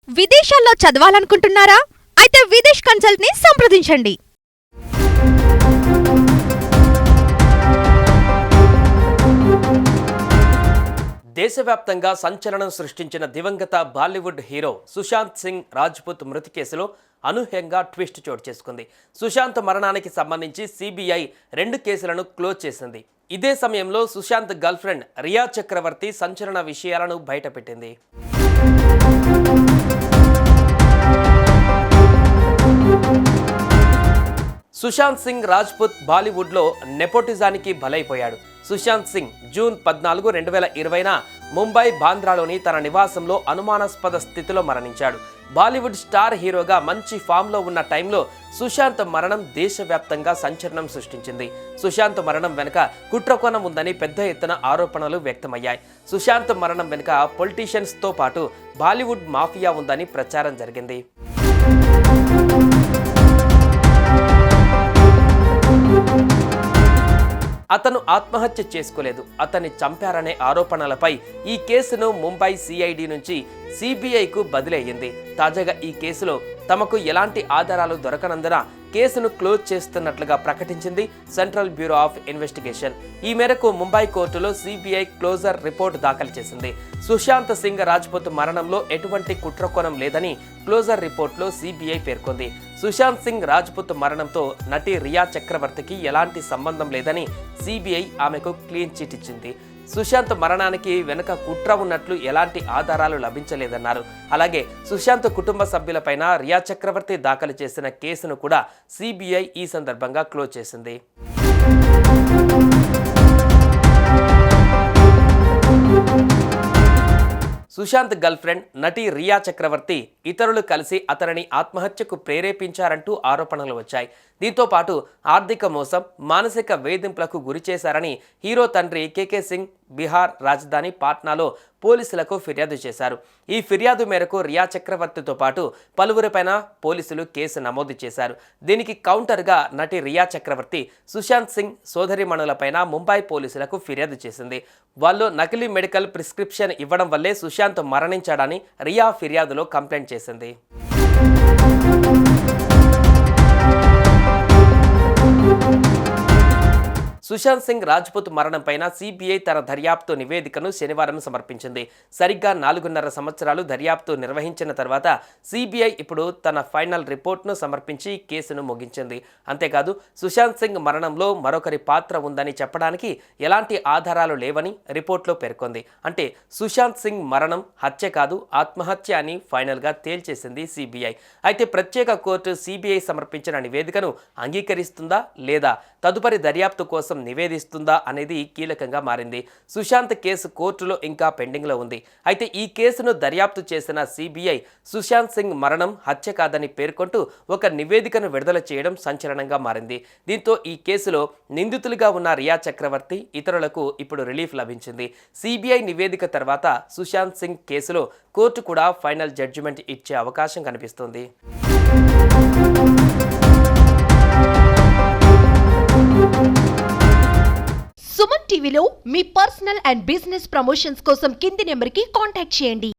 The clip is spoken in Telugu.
విదేశాల్లో చదవాలనుకుంటున్నారా? అయితే విదేశ్ కన్సల్ట్ ని సంప్రదించండి. దేశవ్యాప్తంగా సంచలనం సృష్టించిన దివంగత బాలీవుడ్ హీరో సుశాంత్ సింగ్ రాజ్పుత్ మృతి కేసులో అనూహ్యంగా ట్విస్ట్ చోటు చేసుకుంది. సుశాంత్ మరణానికి సంబంధించి సిబిఐ 2 కేసులను క్లోజ్ చేసింది. ఇదే సమయంలో సుశాంత్ గర్ల్ ఫ్రెండ్ రియా చక్రవర్తి సంచలన విషయాలను బయటపెట్టింది. సుశాంత్ సింగ్ రాజ్పుత్ బాలీవుడ్లో నెపోటిజానికి బలైపోయాడు. సుశాంత్ సింగ్ జూన్ 14, 2020న ముంబై బాంద్రాలోని తన నివాసంలో అనుమానాస్పద స్థితిలో మరణించాడు. బాలీవుడ్ స్టార్ హీరోగా మంచి ఫామ్లో ఉన్న టైంలో సుశాంత్ మరణం దేశవ్యాప్తంగా సంచలనం సృష్టించింది. సుశాంత్ మరణం వెనుక కుట్రకోణం ఉందని పెద్ద ఎత్తున ఆరోపణలు వ్యక్తమయ్యాయి. సుశాంత్ మరణం వెనుక పొలిటీషియన్స్తో పాటు బాలీవుడ్ మాఫియా ఉందని ప్రచారం జరిగింది. అతను ఆత్మహత్య చేసుకోలేదు, అతన్ని చంపారనే ఆరోపణలపై ఈ కేసును ముంబై సిఐడి నుంచి సిబిఐకు బదిలీ అయ్యింది. తాజాగా ఈ కేసులో తమకు ఎలాంటి ఆధారాలు దొరకనందున కేసును క్లోజ్ చేస్తున్నట్లుగా ప్రకటించింది సెంట్రల్ బ్యూరో ఆఫ్ ఇన్వెస్టిగేషన్. ఈ మేరకు ముంబై కోర్టులో సిబిఐ క్లోజర్ రిపోర్ట్ దాఖలు చేసింది. సుశాంత్ సింగ్ రాజ్పుత్ మరణంలో ఎటువంటి కుట్రకోణం లేదని క్లోజర్ రిపోర్ట్లో సిబిఐ పేర్కొంది. సుశాంత్ సింగ్ రాజ్పుత్ మరణంతో నటి రియా చక్రవర్తికి ఎలాంటి సంబంధం లేదని సిబిఐ ఆమెకు క్లీన్ చిట్ ఇచ్చింది. సుశాంత్ మరణానికి వెనుక కుట్ర ఉన్నట్లు ఎలాంటి ఆధారాలు లభించలేదన్నారు. అలాగే సుశాంత్ కుటుంబ సభ్యులపైన రియా చక్రవర్తి దాఖలు చేసిన కేసును కూడా సిబిఐ ఈ సందర్భంగా క్లోజ్ చేసింది. సుశాంత్ గర్ల్ ఫ్రెండ్ నటి రియా చక్రవర్తి ఇతరులు కలిసి అతనిని ఆత్మహత్యకు ప్రేరేపించారంటూ ఆరోపణలు వచ్చాయి. దీంతో పాటు ఆర్థిక మోసం, మానసిక వేధింపులకు గురి చేశారని హీరో తండ్రి కేకే సింగ్ బీహార్ రాజధాని పాట్నాలో పోలీసులకు ఫిర్యాదు చేశారు. ఈ ఫిర్యాదు మేరకు రియా చక్రవర్తితో పాటు పలువురిపైన పోలీసులు కేసు నమోదు చేశారు. దీనికి కౌంటర్గా నటి రియా చక్రవర్తి సుశాంత్ సింగ్ సోదరిమణులపైన ముంబై పోలీసులకు ఫిర్యాదు చేసింది. వాళ్ళు నకిలీ మెడికల్ ప్రిస్క్రిప్షన్ ఇవ్వడం వల్లే సుశాంత్ మరణించాడని రియా ఫిర్యాదులో కంప్లైంట్ చేసింది. సుశాంత్ సింగ్ రాజ్పుత్ మరణంపైన సిబిఐ తన దర్యాప్తు నివేదికను శనివారం సమర్పించింది. సరిగ్గా 4.5 సంవత్సరాలు దర్యాప్తు నిర్వహించిన తర్వాత సిబిఐ ఇప్పుడు తన ఫైనల్ రిపోర్ట్ను సమర్పించి కేసును ముగించింది. అంతేకాదు సుశాంత్ సింగ్ మరణంలో మరొకరి పాత్ర ఉందని చెప్పడానికి ఎలాంటి ఆధారాలు లేవని రిపోర్ట్లో పేర్కొంది. అంటే సుశాంత్ సింగ్ మరణం హత్య కాదు, ఆత్మహత్య అని ఫైనల్గా తేల్చేసింది సిబిఐ. అయితే ప్రత్యేక కోర్టు సిబిఐ సమర్పించిన నివేదికను అంగీకరిస్తుందా లేదా తదుపరి దర్యాప్తు కోసం నివేదిస్తుందా అనేది కీలకంగా మారింది. సుశాంత్ కేసు కోర్టులో ఇంకా పెండింగ్లో ఉంది. అయితే ఈ కేసును దర్యాప్తు చేసిన సిబిఐ సుశాంత్ సింగ్ మరణం హత్య కాదని పేర్కొంటూ ఒక నివేదికను విడుదల చేయడం సంచలనంగా మారింది. దీంతో ఈ కేసులో నిందితులుగా ఉన్న రియా చక్రవర్తి ఇతరులకు ఇప్పుడు రిలీఫ్ లభించింది. సిబిఐ నివేదిక తర్వాత సుశాంత్ సింగ్ కేసులో కోర్టు కూడా ఫైనల్ జడ్జిమెంట్ ఇచ్చే అవకాశం కనిపిస్తుంది. సుమన్ టీవీలో మీ పర్సనల్ అండ్ బిజినెస్ ప్రమోషన్స్ కోసం కింది నెంబర్కి కాంటాక్ట్ చేయండి.